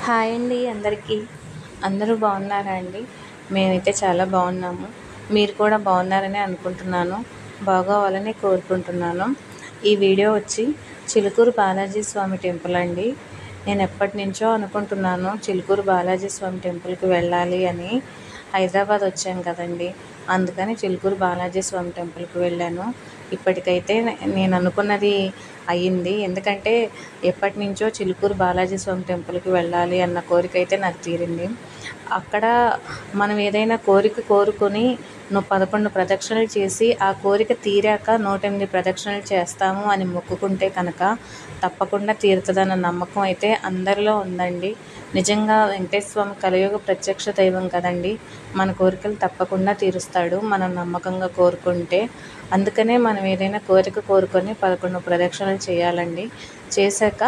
Hi అండి అందరికీ. అందరూ బాగున్నారా అండి? మేమైతే చాలా బాగున్నాము. మీరు కూడా బాగున్నారని అనుకుంటున్నాను. బాగోవాలని కోరుకుంటున్నాను. ఈ వీడియో వచ్చి చిలుకూరు బాలాజీ స్వామి టెంపుల్ అండి. నేను ఎప్పటి నుంచో అనుకుంటున్నాను చిలుకూరు బాలాజీ స్వామి టెంపుల్కి వెళ్ళాలి అని. హైదరాబాద్ వచ్చాను కదండి, అందుకని చిలుకూరు బాలాజీ స్వామి టెంపుల్కి వెళ్ళాను. ఇప్పటికైతే నేను అనుకున్నది అయ్యింది. ఎందుకంటే ఎప్పటి నుంచో చిలుకూరు బాలాజీ స్వామి టెంపుల్కి వెళ్ళాలి అన్న కోరిక అయితే నాకు తీరింది. అక్కడ మనం ఏదైనా కోరిక కోరుకొని 11 ప్రదక్షిణలు చేసి ఆ కోరిక తీరాక 108 ప్రదక్షిణలు చేస్తాము అని మొక్కుకుంటే కనుక తప్పకుండా తీరుతుందన్న నమ్మకం అయితే అందరిలో ఉందండి. నిజంగా వెంకటేశ్వర స్వామి కలియుగ ప్రత్యక్ష దైవం కదండి. మన కోరికలు తప్పకుండా తీరుస్తాడు మనం నమ్మకంగా కోరుకుంటే. అందుకనే మనం ఏదైనా కోరిక కోరుకొని 11 ప్రదక్షిణలు చేయాలండి. చేశాక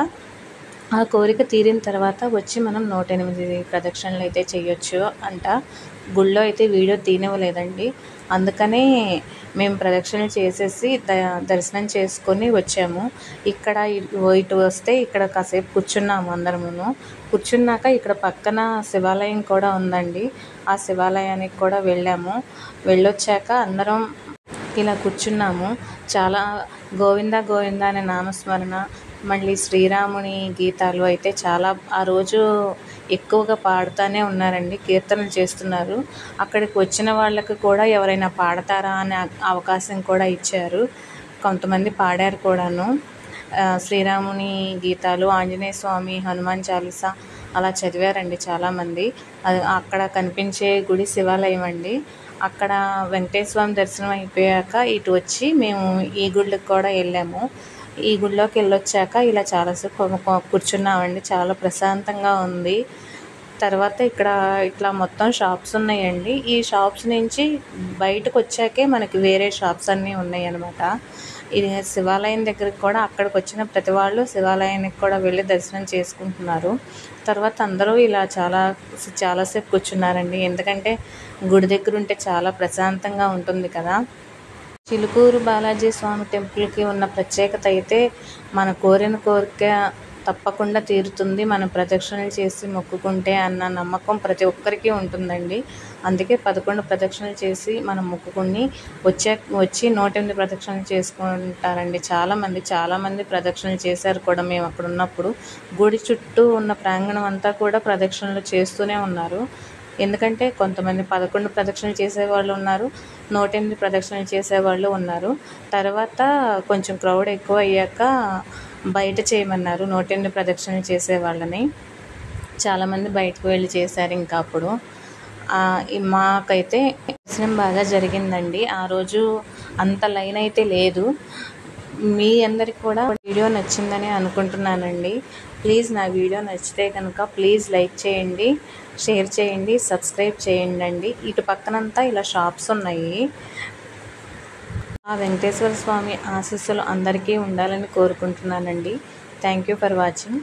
ఆ కోరిక తీరిన తర్వాత వచ్చి మనం 108 ప్రదక్షిణలు అయితే చేయొచ్చు అంట. గుళ్ళో అయితే వీడియో తీయనివ్వలేదండి. అందుకనే మేము ప్రదక్షిణలు చేసేసి దర్శనం చేసుకొని వచ్చాము. ఇక్కడ ఇటు వస్తే ఇక్కడ కాసేపు కూర్చున్నాము అందరమును. కూర్చున్నాక ఇక్కడ పక్కన శివాలయం కూడా ఉందండి. ఆ శివాలయానికి కూడా వెళ్ళాము. వెళ్ళొచ్చాక అందరం ఇలా కూర్చున్నాము. చాలా గోవింద గోవింద అనే నామస్మరణ, మళ్ళీ శ్రీరాముని గీతాలు అయితే చాలా ఆ రోజు ఎక్కువగా పాడుతూనే ఉన్నారండి. కీర్తనలు చేస్తున్నారు. అక్కడికి వచ్చిన వాళ్ళకి కూడా ఎవరైనా పాడతారా అనే అవకాశం కూడా ఇచ్చారు. కొంతమంది పాడారు కూడాను. శ్రీరాముని గీతాలు, ఆంజనేయ స్వామి, హనుమాన్ చాలీసా అలా చదివారండి చాలామంది. అక్కడ కనిపించే గుడి శివాలయం అండి. అక్కడ వెంకటేశ్వర స్వామి దర్శనం అయిపోయాక ఇటు వచ్చి మేము ఈ గుళ్ళకి కూడా వెళ్ళాము. ఈ గుళ్ళోకి వెళ్ళొచ్చాక ఇలా చాలాసేపు కూర్చున్నామండి. చాలా ప్రశాంతంగా ఉంది. తర్వాత ఇక్కడ ఇట్లా మొత్తం షాప్స్ ఉన్నాయండి. ఈ షాప్స్ నుంచి బయటకు వచ్చాకే మనకి వేరే షాప్స్ అన్నీ ఉన్నాయి అన్నమాట. ఇది శివాలయం దగ్గరికి కూడా అక్కడికి వచ్చిన ప్రతి వాళ్ళు శివాలయానికి కూడా వెళ్ళి దర్శనం చేసుకుంటున్నారు. తర్వాత అందరూ ఇలా చాలాసేపు కూర్చున్నారండి. ఎందుకంటే గుడి దగ్గర ఉంటే చాలా ప్రశాంతంగా ఉంటుంది కదా. చిలుకూరు బాలాజీ స్వామి టెంపుల్కి ఉన్న ప్రత్యేకత అయితే మన కోరిన కోరిక తప్పకుండా తీరుతుంది మనం ప్రదక్షిణలు చేసి మొక్కుకుంటే అన్న నమ్మకం ప్రతి ఒక్కరికి ఉంటుందండి. అందుకే 11 ప్రదక్షిణలు చేసి మనం మొక్కుకుని వచ్చి 108 ప్రదక్షిణలు చేసుకుంటారండి. చాలామంది ప్రదక్షిణలు చేశారు కూడా. మేము అక్కడ ఉన్నప్పుడు గుడి చుట్టూ ఉన్న ప్రాంగణం అంతా కూడా ప్రదక్షిణలు చేస్తూనే ఉన్నారు. ఎందుకంటే కొంతమంది 11 ప్రదక్షిణలు చేసేవాళ్ళు ఉన్నారు, 108 ప్రదక్షిణలు చేసేవాళ్ళు ఉన్నారు. తర్వాత కొంచెం క్రౌడ్ ఎక్కువ అయ్యాక బయట చేయమన్నారు 108 ప్రదక్షిణలు చేసేవాళ్ళని. చాలామంది బయటకు వెళ్ళి చేశారు. ఇంకా అప్పుడు మాకైతే దర్శనం బాగా జరిగిందండి. ఆ రోజు అంత లైన్ అయితే లేదు. మీ అందరికి కూడా వీడియో నచ్చిందని అనుకుంటున్నానండి. ప్లీజ్ నా వీడియో నచ్చితే కనుక ప్లీజ్ లైక్ చేయండి, షేర్ చేయండి, సబ్స్క్రైబ్ చేయండి. ఇటు పక్కనంతా ఇలా షాప్స్ ఉన్నాయి. ఆ వెంకటేశ్వర స్వామి ఆశీస్సులు అందరికీ ఉండాలని కోరుకుంటున్నానండి. Thank you for watching.